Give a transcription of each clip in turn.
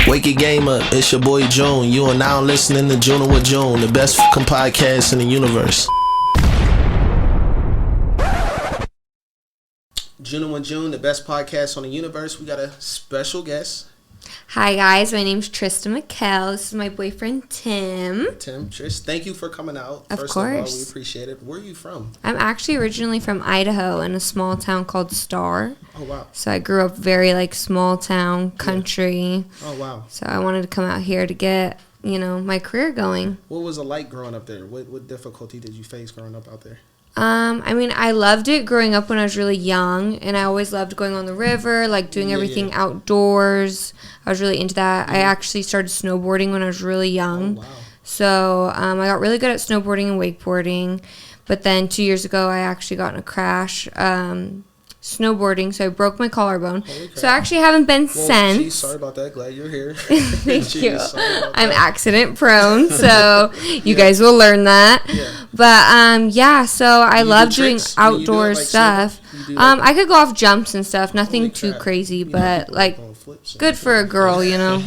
Wake your game up, it's your boy June. You are now listening to Junnin with June, the best fucking podcast in the universe. Junnin with June, the best podcast on the universe. We got a special guest. Hi guys, my name's Trista Mikail. This is my boyfriend Tim. Tris, thank you for coming out. Of course. Of all, we appreciate it. Where are you from? I'm actually originally from Idaho in a small town called Star. Oh wow. So I grew up very small town country. Yeah. Oh wow. So I wanted to come out here to get, my career going. What was it like growing up there? What difficulty did you face growing up out there? I loved it growing up when I was really young, and I always loved going on the river, doing everything outdoors. I was really into that. I actually started snowboarding when I was really young. Oh, wow. So I got really good at snowboarding and wakeboarding. But then 2 years ago, I actually got in a crash snowboarding, so I broke my collarbone. So I actually haven't been since. Geez, sorry about that. Glad you're here. Thank you. I'm accident prone, so you guys will learn that. Yeah. But so I love doing outdoor stuff. I could go off jumps and stuff, nothing too crazy, but good for a girl, Yeah,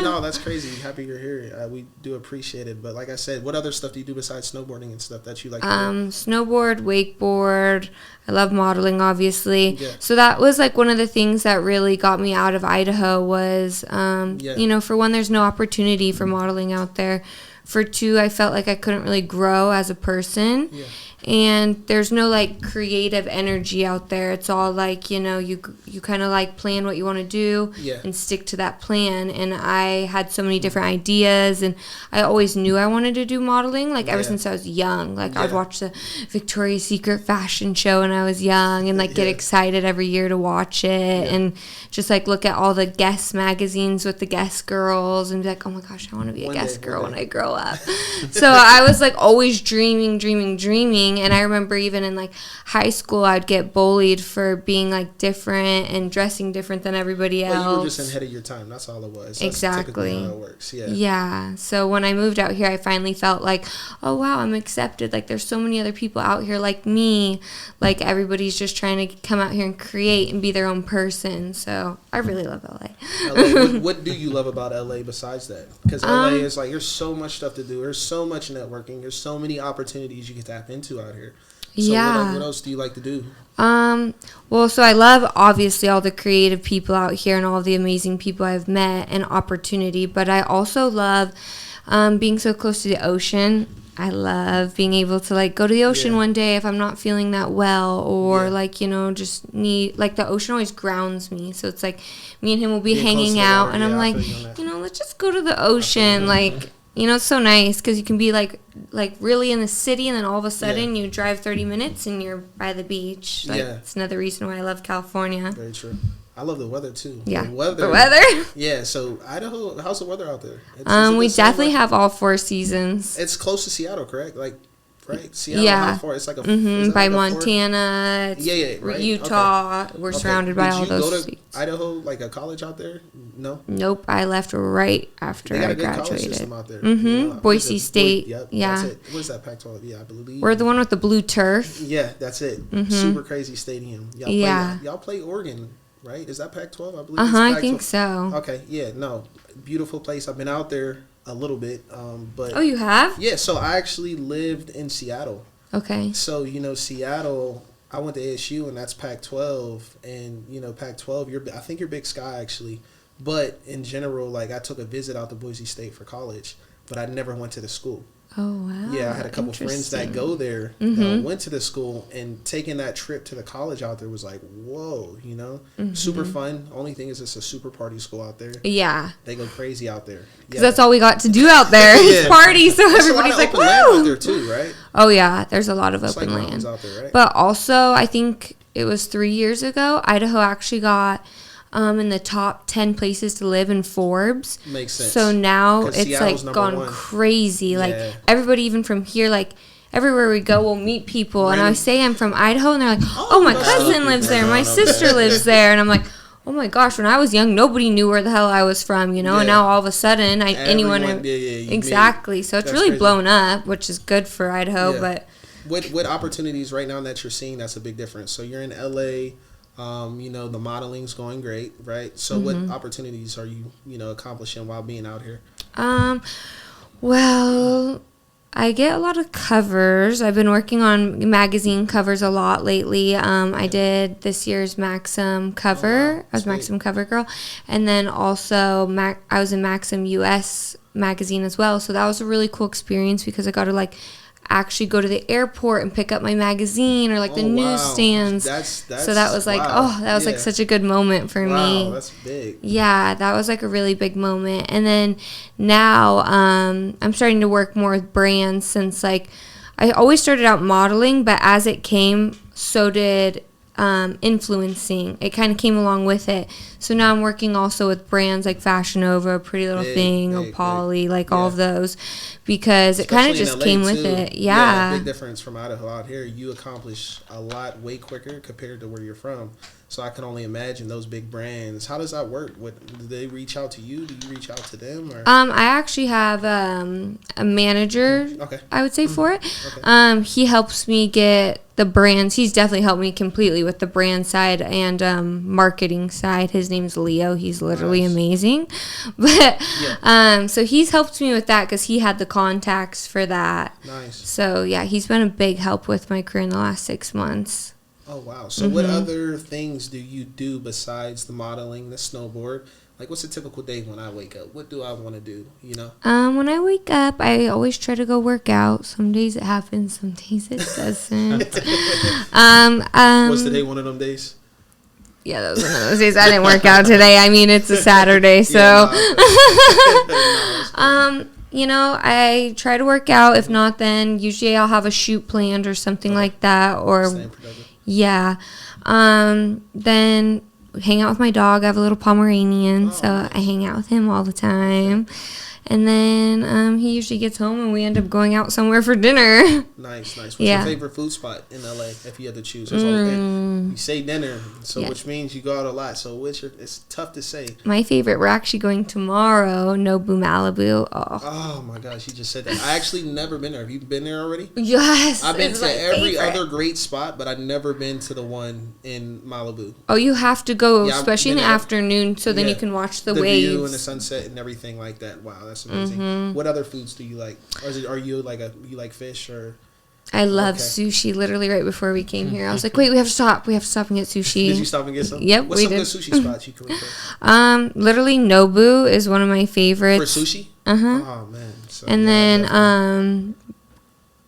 no, that's crazy. Happy you're here. We do appreciate it. But like I said, what other stuff do you do besides snowboarding and stuff that you like to do? Snowboard, wakeboard. I love modeling, obviously. Yeah. So that was one of the things that really got me out of Idaho was, for one, there's no opportunity for modeling out there. For two, I felt like I couldn't really grow as a person. Yeah. And there's no creative energy out there. It's all you kind of plan what you want to do and stick to that plan. And I had so many different ideas, and I always knew I wanted to do modeling ever since I was young. I would watch the Victoria's Secret fashion show when I was young and get excited every year to watch it and just look at all the Guess magazines with the Guess girls and be like, oh my gosh, I want to be a Guess girl when I grow up. So I was always dreaming. And I remember even in high school, I'd get bullied for being different and dressing different than everybody else. Well, you were just ahead of your time. That's all it was. That's exactly how it works. Yeah. Yeah. So when I moved out here, I finally felt oh wow, I'm accepted. There's so many other people out here like me. Everybody's just trying to come out here and create and be their own person. So I really love LA. What do you love about LA besides that? Because LA is there's so much stuff to do. There's so much networking. There's so many opportunities you can tap into out here. So what else do you like to do? So I love obviously all the creative people out here and all the amazing people I've met and opportunity, but I also love being so close to the ocean. I love being able to go to the ocean one day if I'm not feeling that well, or just need the ocean always grounds me. So it's me and him will be hanging out, and I'm let's just go to the ocean. It's so nice because you can be really in the city, and then all of a sudden you drive 30 minutes and you're by the beach. It's another reason why I love California. Very true. I love the weather too. Yeah, the weather. Yeah, so Idaho, how's the weather out there? We definitely have all four seasons. It's close to Seattle, correct? Right? Seattle, how far? It's by Montana. Right? Utah. Okay. We're surrounded by all those states. Did you go to Idaho, a college out there? No? Nope, I left right after I graduated. They got a good college system out there. Boise State. Yep, yeah. That's it. What is that, Pac-12? Yeah, I believe. We're the one with the blue turf. Yeah, that's it. Super crazy stadium. Y'all play Oregon, right? Is that Pac-12? I believe. I think so. Okay, yeah, no, beautiful place. I've been out there a little bit, but oh, you have? Yeah, so I actually lived in Seattle. Okay. So Seattle, I went to ASU, and that's Pac-12, and Pac-12. I think you're Big Sky actually, but in general, I took a visit out to Boise State for college, but I never went to the school. Oh, wow. Yeah, I had a couple friends that go there, that went to the school, and taking that trip to the college out there was whoa, super fun. Only thing is it's a super party school out there. Yeah. They go crazy out there. Because that's all we got to do out there is party, so there's everybody's open land out there too, right? Oh, yeah, there's a lot of open land. Out there, right? But also, I think it was 3 years ago, Idaho actually got in the top 10 places to live in Forbes. Makes sense. So now it's gone crazy. Everybody, even from here, everywhere we go, we'll meet people. And I say I'm from Idaho, and they're like, oh my cousin lives there. My sister lives there. And I'm like, oh my gosh, when I was young, nobody knew where the hell I was from, And now all of a sudden, exactly. So it's really blown up, which is good for Idaho. Yeah. But what opportunities right now that you're seeing, that's a big difference. So you're in LA. The modeling's going great, right? So what opportunities are you, accomplishing while being out here? Well, I get a lot of covers. I've been working on magazine covers a lot lately. I did this year's Maxim cover. Oh, wow. I was Maxim cover girl. And then also I was in Maxim US magazine as well. So that was a really cool experience because I got to actually go to the airport and pick up my magazine or the newsstands. That's so that was that was such a good moment for me. Wow, that's big. Yeah, that was a really big moment. And then now I'm starting to work more with brands since I always started out modeling, but as it came, so did influencing. It kind of came along with it. So now I'm working also with brands like Fashion Nova, Pretty Little Thing, Opali, all of those, because it kind of just came with it. Yeah. Big difference from Idaho. Out here, you accomplish a lot way quicker compared to where you're from. So I can only imagine those big brands. How does that work? Do they reach out to you? Do you reach out to them? Or? I actually have a manager, I would say, for it. Okay. He helps me get the brands. He's definitely helped me completely with the brand side and marketing side. His name's Leo. He's literally amazing. But so he's helped me with that because he had the contacts for that. Nice. So, yeah, he's been a big help with my career in the last 6 months. Oh, wow. So what other things do you do besides the modeling, the snowboard? What's a typical day when I wake up? What do I want to do, When I wake up, I always try to go work out. Some days it happens, some days it doesn't. What's the day, one of them days? Yeah, that was one of those days. I didn't work out today. I mean, it's a Saturday, so. I try to work out. If not, then usually I'll have a shoot planned or something like that. Or then hang out with my dog. I have a little Pomeranian, so I hang out with him all the time. And then he usually gets home and we end up going out somewhere for dinner. Nice. What's your favorite food spot in LA if you had to choose? You say dinner, which means you go out a lot. So it's tough to say. My favorite, we're actually going tomorrow, Nobu Malibu. Oh my gosh, you just said that. I actually never been there. Have you been there already? Yes. I've been to every other great spot, but I've never been to the one in Malibu. Oh, you have to go, especially in the afternoon, so then you can watch the waves. The view and the sunset and everything like that. Wow, that's amazing. Mm-hmm. What other foods do you like? Or are you you like fish or? I love sushi. Literally right before we came here, I was like, wait, we have to stop. We have to stop and get sushi. Did you stop and get some? Yep, What's we some did. Good sushi spots you can recommend? Literally Nobu is one of my favorites. For sushi? Uh-huh. Oh, man. So, and then,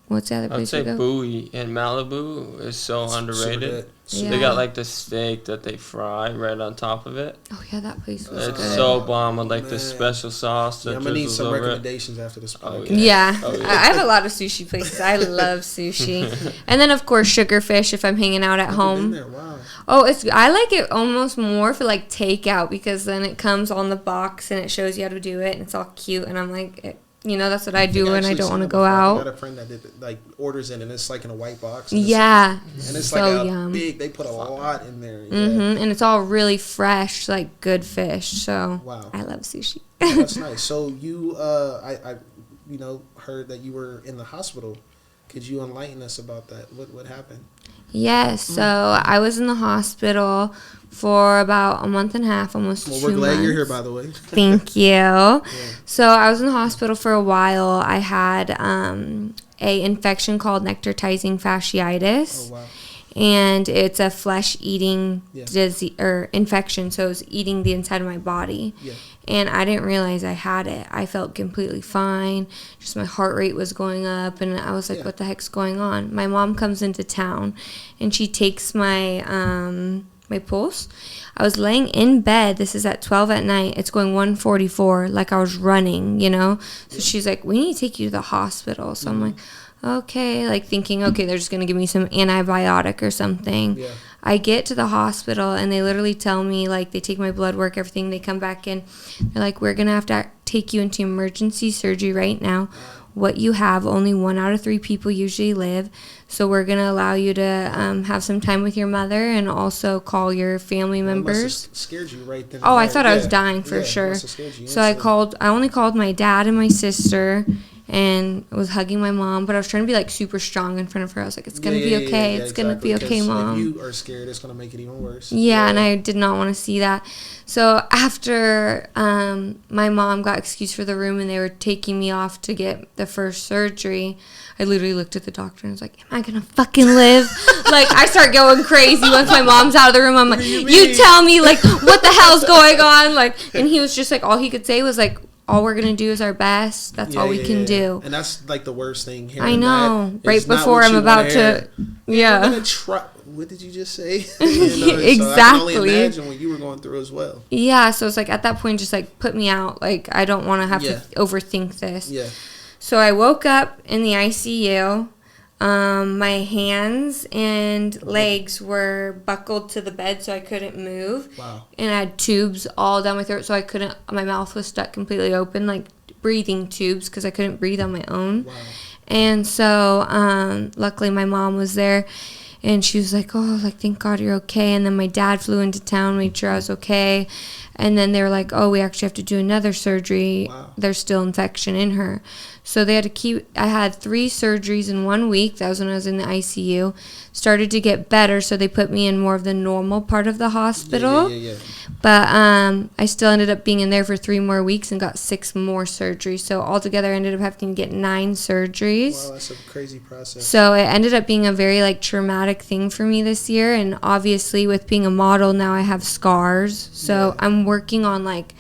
what's the other place I'd say we go? Bowie in Malibu is so underrated. Yeah. They got the steak that they fry right on top of it. Oh yeah, that place was good. It's so bomb with the special sauce that I'm gonna need some recommendations after this podcast. Yeah. I have a lot of sushi places. I love sushi. And then of course sugarfish if I'm hanging out at home. Been there. Wow. Oh, I like it almost more for takeout because then it comes on the box and it shows you how to do it and it's all cute and I'm like. That's what I do when I don't want to go out. I got a friend that did orders in and it's in a white box. And it's so yum. Big. They put a lot in there. Yeah. Mm-hmm. And it's all really fresh, good fish. So wow. I love sushi. Oh, that's nice. So you, I heard that you were in the hospital. Could you enlighten us about that? What happened? Yes. So I was in the hospital for about a month and a half, almost 2 months. Well, we're glad you're here, by the way. Thank you. Yeah. So I was in the hospital for a while. I had a infection called necrotizing fasciitis. Oh, wow. And it's a flesh-eating disease or infection, so it was eating the inside of my body. Yeah. And I didn't realize I had it. I felt completely fine. Just my heart rate was going up, and I was like, what the heck's going on? My mom comes into town, and she takes my my pulse. I was laying in bed. This is at 12 at night. It's going 144, like I was running, So she's like, we need to take you to the hospital. So I'm like, okay, thinking, okay, they're just going to give me some antibiotic or something. Yeah. I get to the hospital, and they literally tell me, they take my blood work, everything. They come back in. They're like, we're going to have to take you into emergency surgery right now. What you have, only 1 out of 3 people usually live. So we're going to allow you to have some time with your mother and also call your family members. Must have scared you right then. Oh, I thought I was dying for sure. Must have scared you so I only called my dad and my sister. and I was hugging my mom, but I was trying to be like super strong in front of her. I was like, it's gonna be okay. It's gonna be okay, Mom. If you are scared, it's gonna make it even worse. Yeah, and I did not want to see that. So after my mom got excused for the room and they were taking me off to get the first surgery, I literally looked at the doctor and was like, am I gonna fucking live? Like, I start going crazy once my mom's out of the room. I'm like, you tell me, like, what the hell's going on? Like, and he was just like, all he could say was like, all we're gonna do is our best. That's all we can do. And that's like the worst thing here. I know. Right before I'm about to, I'm gonna try. What did you just say? Exactly. So I can only imagine what you were going through as well. Yeah. So it's like at that point, just like put me out. Like, I don't want to have to overthink this. Yeah. So I woke up in the ICU. My hands and legs were buckled to the bed so I couldn't move. Wow. And I had tubes all down my throat so I couldn't, my mouth was stuck completely open, like breathing tubes because I couldn't breathe on my own. Wow. And so luckily my mom was there and she was like, oh, like, thank God you're okay. And then my dad flew into town, made sure I was okay. And then they were like, oh, we actually have to do another surgery. Wow. There's still infection in her. So they had to I had 3 surgeries in 1 week. That was when I was in the ICU. Started to get better, so they put me in more of the normal part of the hospital. Yeah. But I still ended up being in there for 3 more weeks and got 6 more surgeries. So altogether I ended up having to get 9 surgeries. Wow, that's a crazy process. So it ended up being a very, like, traumatic thing for me this year. And obviously with being a model now I have scars. So I'm working on, like,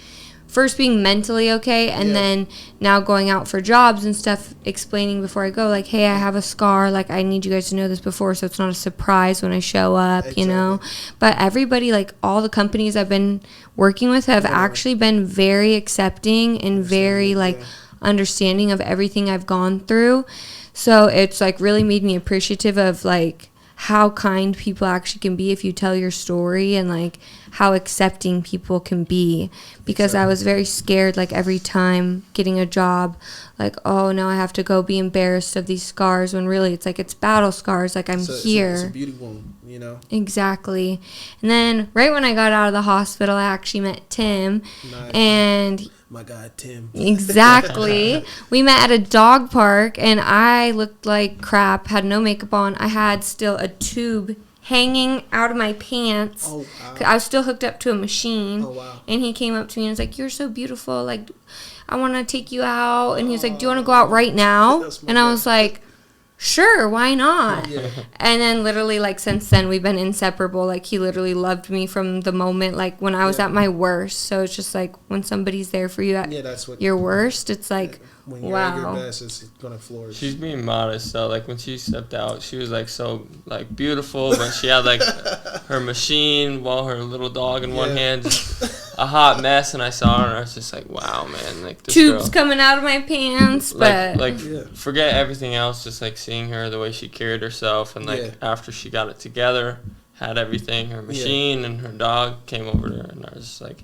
first being mentally okay and then now going out for jobs and stuff, explaining before I go, like, hey, I have a scar, like, I need you guys to know this before so it's not a surprise when I show up, you know. But everybody, like, all the companies I've been working with have actually been very accepting and very, like, understanding of everything I've gone through. So it's, like, really made me appreciative of, like, how kind people actually can be if you tell your story and, like, how accepting people can be. Because I was very scared, like, every time getting a job, like, oh, now I have to go be embarrassed of these scars, when really it's like, it's battle scars, like, I'm here. It's a beauty wound, you know? Exactly. And then right when I got out of the hospital, I actually met Tim. Nice. And my God, Tim. Exactly. We met at a dog park, and I looked like crap, had no makeup on. I had still a tube hanging out of my pants. Oh, wow. I was still hooked up to a machine. Oh, wow. And he came up to me and was like, you're so beautiful. Like, I want to take you out. And he was like, do you want to go out right now? And I was like, sure, why not? Yeah. And then literally, like, since then, we've been inseparable. Like, he literally loved me from the moment, like, when I was at my worst. So it's just like, when somebody's there for you at your worst, it's like, when you're at your best, it's going to flourish. She's being modest, though. Like, when she stepped out, she was, like, so, like, beautiful. When she had, like, her machine while her little dog in one hand, just a hot mess. And I saw her, and I was just like, wow, man. Like, this tubes girl, coming out of my pants, but... Forget everything else. Just, like, seeing her, the way she carried herself. And, like, after she got it together, had everything, her machine and her dog came over to her. And I was just like,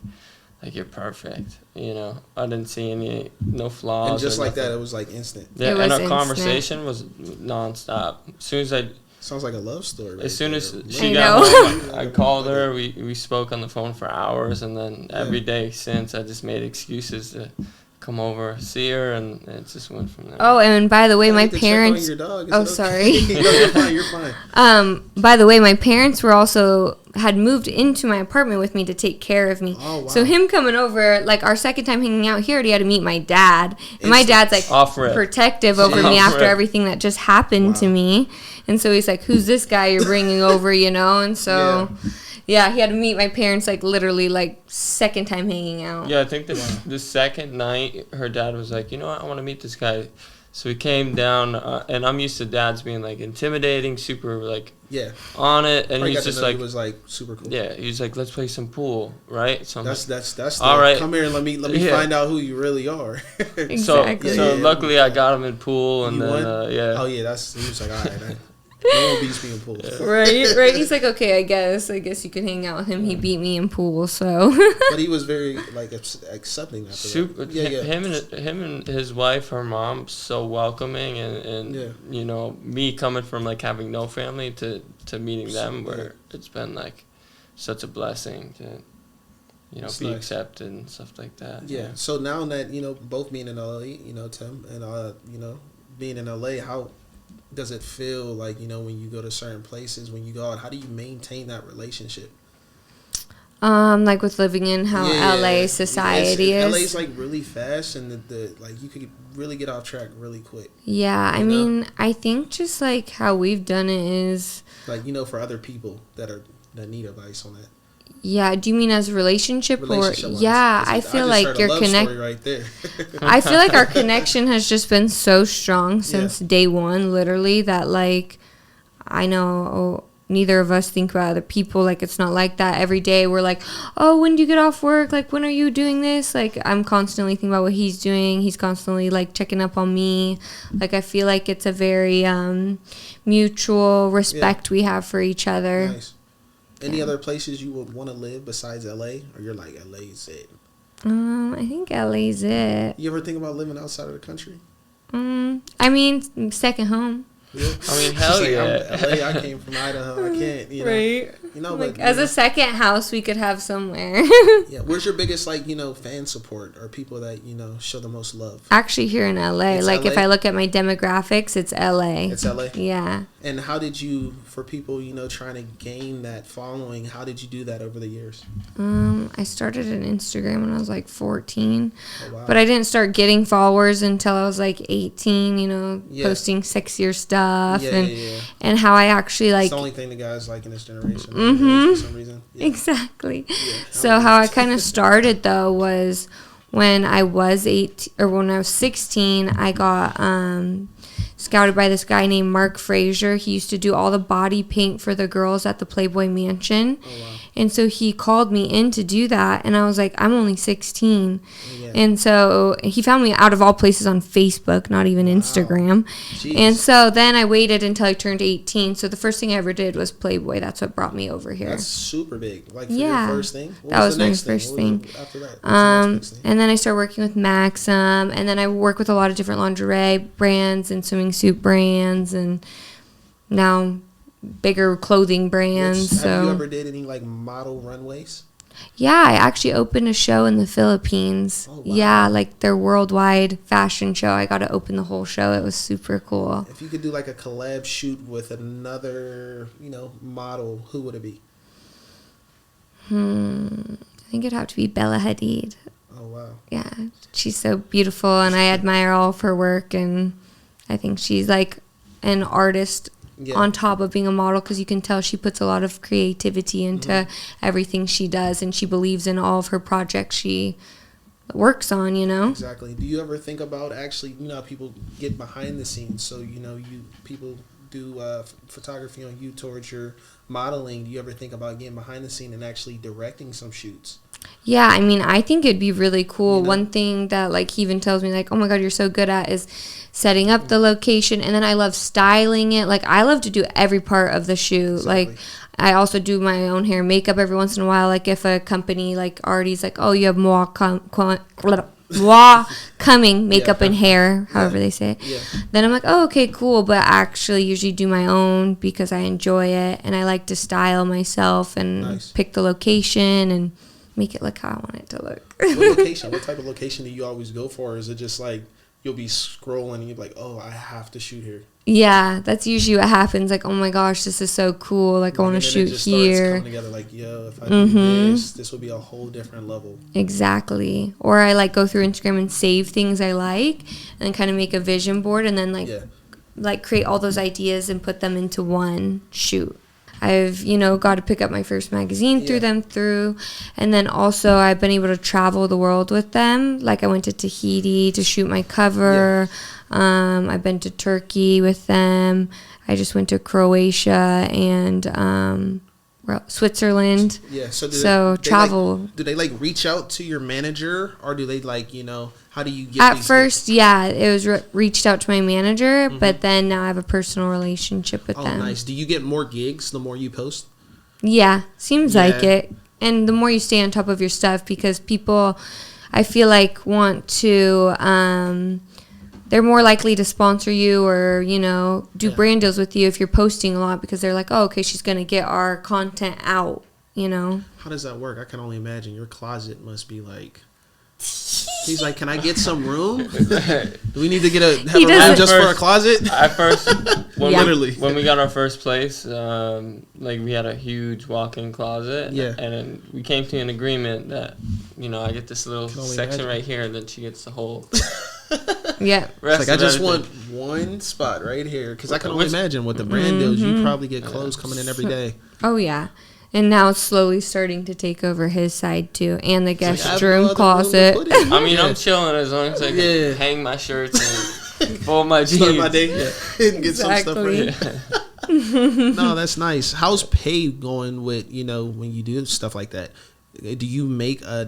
you're perfect, you know. I didn't see no flaws. And just like that, it was like instant. Yeah, and our conversation was nonstop. As soon as sounds like a love story. Right? As soon as she got home, I called her. We spoke on the phone for hours, and then every day since, I just made excuses to come over, see her, and it just went from there. Oh, and by the way, my parents. Sorry. No, you're fine. By the way, my parents were also had moved into my apartment with me to take care of me. Oh, wow. So him coming over, like, our second time hanging out, he already had to meet my dad, and my dad's like protective over me after everything that just happened to me, and so he's like, "Who's this guy you're bringing over?" You know, and so. Yeah, he had to meet my parents, like, literally, like, second time hanging out. Yeah, I think the second night, her dad was like, you know what, I want to meet this guy. So we came down, and I'm used to dads being, like, intimidating, super, like, on it. And he's just like, he was, like, super cool. Yeah, he's like, let's play some pool, right? So that's all right. Come here and let me find out who you really are. Exactly. So luckily I got him in pool, and then, Oh, yeah, he was like, all right, no one beats me in pool. Right. He's like, okay, I guess you can hang out with him. He beat me in pool, so. But he was very, like, accepting. Super. Him and his wife, her mom, so welcoming, and you know, me coming from, like, having no family to meeting them, where it's been, like, such a blessing to, be accepted and stuff like that. Yeah. So now that, both being in LA, Tim, and, being in LA, how does it feel like, when you go to certain places, when you go out, how do you maintain that relationship? Like with living in how LA society is. LA's like really fast, and the like you could really get off track really quick. Yeah, I mean, I think just like how we've done it is like for other people that need advice on that. Yeah, do you mean as a relationship or yeah? I feel like your connection right there. I feel like our connection has just been so strong since day one, literally. That like I know. Neither of us think about other people. Like, it's not like that every day. We're like, oh, when do you get off work? Like, when are you doing this? Like, I'm constantly thinking about what he's doing. He's constantly, like, checking up on me. Like, I feel like it's a very mutual respect we have for each other. Nice. Any other places you would want to live besides LA? Or you're like, LA's it? I think LA's it. You ever think about living outside of the country? I mean, second home. Yeah. I mean, hell yeah. LA, I came from Idaho. I can't, Right. Like, as a second house, we could have somewhere. Yeah. Where's your biggest, fan support or people that, show the most love? Actually, here in LA. It's LA? If I look at my demographics, it's LA. It's LA? Yeah. And how did you, for people, trying to gain that following, how did you do that over the years? I started an Instagram when I was 14. Oh, wow. But I didn't start getting followers until I was 18, posting sexier stuff and how I actually It's the only thing the guys like in this generation. For some reason. Yeah. Exactly. Yeah. So how I kind of started though was when I was 16, I got scouted by this guy named Mark Frazier. He used to do all the body paint for the girls at the Playboy Mansion. Oh, wow. And so he called me in to do that. And I was like, I'm only 16. Yeah. And so he found me out of all places on Facebook, not even Instagram. Jeez. And so then I waited until I turned 18. So the first thing I ever did was Playboy. That's what brought me over here. That's super big. Like for your first thing? That was my first thing. After that? And then I started working with Maxim. And then I work with a lot of different lingerie brands and swimming suit brands. And now bigger clothing brands. Have you ever did any model runways? Yeah, I actually opened a show in the Philippines. Oh, wow. Yeah, their worldwide fashion show. I got to open the whole show. It was super cool. If you could do a collab shoot with another, model, who would it be? I think it'd have to be Bella Hadid. Oh, wow. Yeah, she's so beautiful, and I admire all of her work, and I think she's an artist on top of being a model, because you can tell she puts a lot of creativity into everything she does, and she believes in all of her projects she works on, Exactly. Do you ever think about actually, how people get behind the scenes? So, people do photography on you towards your modeling. Do you ever think about getting behind the scene and actually directing some shoots? Yeah, I mean, I think it'd be really cool. One thing that he even tells me oh my God, you're so good at is setting up the location, and then I love styling it. I love to do every part of the shoot. Exactly. I also do my own hair and makeup every once in a while. If a company already's oh, you have more coming makeup and hair, however they say it. Yeah. Then I'm oh, okay, cool. But I actually usually do my own because I enjoy it, and I like to style myself and pick the location and make it look how I want it to look. What location? What type of location do you always go for? Or is it just you'll be scrolling and you'll be oh, I have to shoot here? Yeah, that's usually what happens. Oh my gosh, this is so cool. I want to shoot here. Coming together yo, if I do this would be a whole different level. Exactly. Or I go through Instagram and save things I like, and kind of make a vision board, and then create all those ideas and put them into one shoot. I've, got to pick up my first magazine through them and then also I've been able to travel the world with them. I went to Tahiti to shoot my cover. Yeah. I've been to Turkey with them. I just went to Croatia and Switzerland. Yeah. So travel. Do they reach out to your manager, or do they how do you get at first gigs? Yeah, it was reached out to my manager, but then now I have a personal relationship with them. Oh, nice. Do you get more gigs the more you post? Yeah, seems like it. And the more you stay on top of your stuff, because people, I feel want to they're more likely to sponsor you or do brand deals with you if you're posting a lot, because they're oh, okay, she's gonna get our content out you know. How does that work? I can only imagine your closet must be like. He's like, can I get some room? Do we need to have a room just for a closet? At first, literally, when we got our first place, like we had a huge walk-in closet. Yeah. And then we came to an agreement that, you know, I get this little section right here, and then she gets the whole. Yeah. It's like, I just want one spot right here. Because I can only imagine what the brand is. You probably get clothes coming in every day. Oh, yeah. And now it's slowly starting to take over his side, too. And the guest room closet. I mean, I'm chilling as long as I can hang my shirts and fold my jeans. Start my day. And get some stuff right. No, that's nice. How's pay going with, you know, when you do stuff like that? Do you make a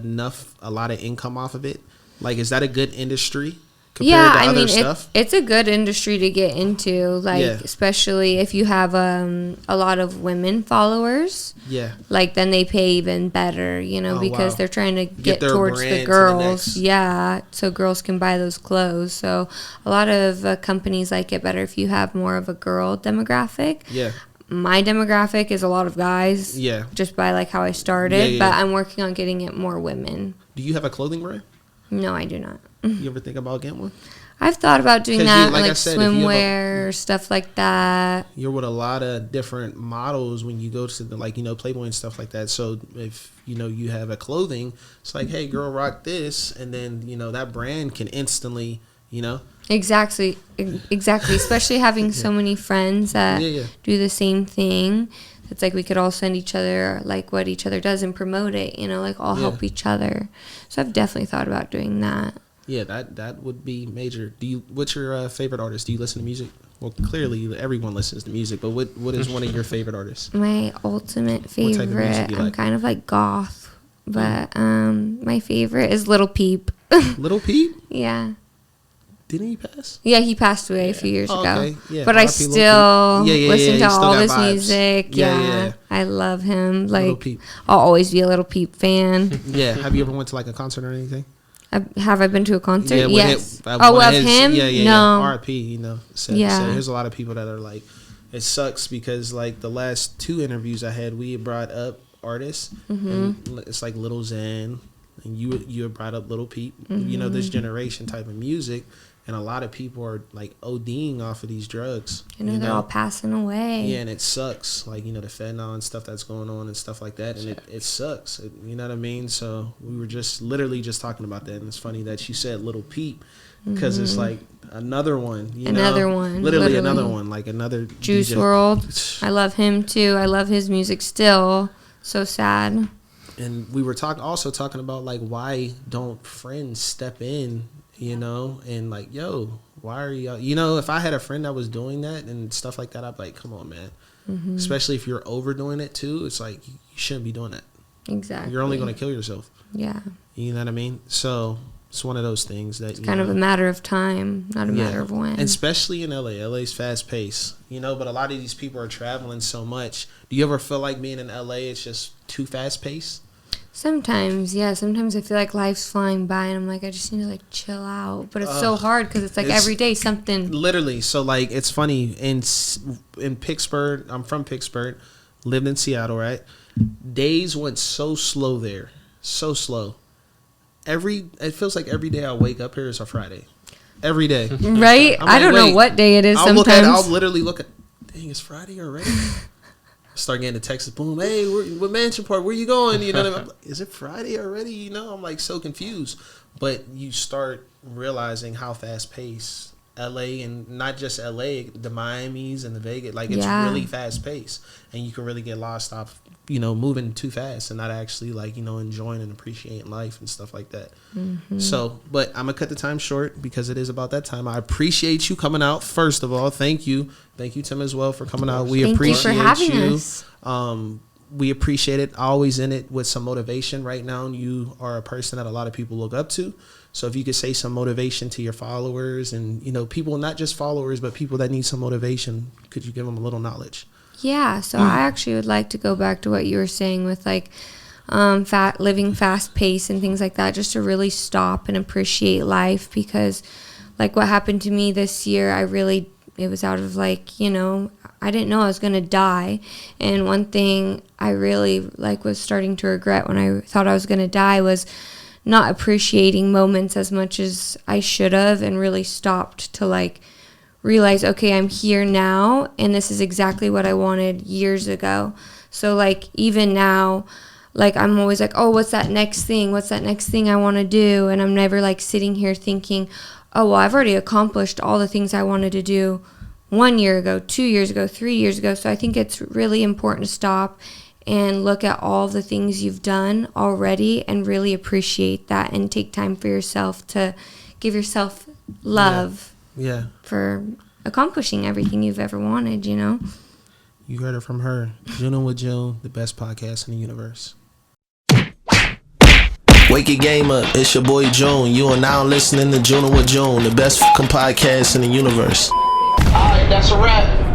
lot of income off of it? Like, is that a good industry? It's a good industry to get into, like, especially if you have a lot of women followers. Yeah. Like, then they pay even better, you know, because they're trying to get towards the girls. So girls can buy those clothes. So a lot of companies like it better if you have more of a girl demographic. Yeah. My demographic is a lot of guys. Yeah. Just by, like, how I started. But I'm working on getting it more women. Do you have a clothing brand? No, I do not. You ever think about getting one? I've thought about doing that, like swimwear, stuff like that. You're with a lot of different models when you go to the, like, you know, Playboy and stuff like that. So if, you know, you have a clothing, it's like, hey, girl, rock this. And then, you know, that brand can instantly, you know. Exactly. Especially having so many friends that do the same thing. It's like we could all send each other, like, what each other does and promote it, you know, like, all help each other. So I've definitely thought about doing that. Yeah, that would be major. What's your favorite artist? Do you listen to music? Well, clearly everyone listens to music, but what is one of your favorite artists? My ultimate favorite, what type of music do you like? I'm kind of like goth, but my favorite is Lil Peep. Lil Peep? Yeah. Didn't he pass? Yeah, he passed away a few years ago. Okay. Yeah, but I still listen to all his music. Yeah. I love him. Like, I'll always be a Lil Peep fan. Yeah. Have you ever went to, like, a concert or anything? Have I been to a concert? Yeah, yes. Of him? Yeah. No. R.I.P., you know. So there's a lot of people that are like, it sucks because, like, the last 2 interviews I had, we brought up artists. And it's like Lil Xan, and you had brought up Lil Peep. You know, this generation type of music. And a lot of people are, like, ODing off of these drugs. I know they're all passing away. Yeah, and it sucks. Like, you know, the fentanyl and stuff that's going on and stuff like that. And it sucks. You know what I mean? So we were literally just talking about that. And it's funny that you said Lil Peep. Because it's like another one. Another one. Literally another one. Like another Juice DJ. WRLD. I love him, too. I love his music still. So sad. And we were also talking about, like, why don't friends step in, you know, and like, yo, why are y'all, you know, if I had a friend that was doing that and stuff like that, I'd be like, come on, man. Especially if you're overdoing it too. It's like, you shouldn't be doing that. Exactly. You're only going to kill yourself. Yeah. You know what I mean? So it's one of those things that, it's kind of a matter of time, not a matter of when. And especially in LA. LA's fast paced, you know, but a lot of these people are traveling so much. Do you ever feel like being in LA, it's just too fast paced? Sometimes, yeah. Sometimes I feel like life's flying by and I'm like, I just need to, like, chill out. But it's so hard because it's like every day something. Literally. So, like, it's funny. In Pittsburgh, I'm from Pittsburgh, lived in Seattle, right? Days went so slow there. So slow. It feels like every day I wake up here is a Friday. Every day. Right? I don't know what day it is sometimes. I'll literally look at, dang, it's Friday already? Start getting the text, boom, hey, what Mansion Park, where you going? You know what I mean? Like, is it Friday already? You know, I'm like so confused. But you start realizing how fast paced LA, and not just LA, the Miamis and the Vegas, like, it's really fast paced. And you can really get lost off, you know, moving too fast and not actually, like, you know, enjoying and appreciating life and stuff like that. So, but I'm going to cut the time short because it is about that time. I appreciate you coming out. First of all, thank you. Thank you, Tim, as well, for coming out. We appreciate you. Thank you for having us. We appreciate it. Always in it with some motivation. Right now, you are a person that a lot of people look up to. So if you could say some motivation to your followers and, you know, people, not just followers, but people that need some motivation, could you give them a little knowledge? Yeah, so I actually would like to go back to what you were saying with, like, living fast paced and things like that, just to really stop and appreciate life, because, like, what happened to me this year, it was out of, like, you know, I didn't know I was going to die. And one thing I really like was starting to regret when I thought I was going to die was not appreciating moments as much as I should have, and really stopped to like realize, okay, I'm here now and this is exactly what I wanted years ago. So like even now, like I'm always like, oh, what's that next thing? What's that next thing I want to do? And I'm never like sitting here thinking, oh, well, I've already accomplished all the things I wanted to do 1 year ago, 2 years ago, 3 years ago. So I think it's really important to stop and look at all the things you've done already and really appreciate that, and take time for yourself to give yourself love for accomplishing everything you've ever wanted, you know? You heard it from her. Junnin with June, the best podcast in the universe. Wake your game up, it's your boy June. You are now listening to Junnin with June, the best fucking podcast in the universe. Alright, that's a wrap.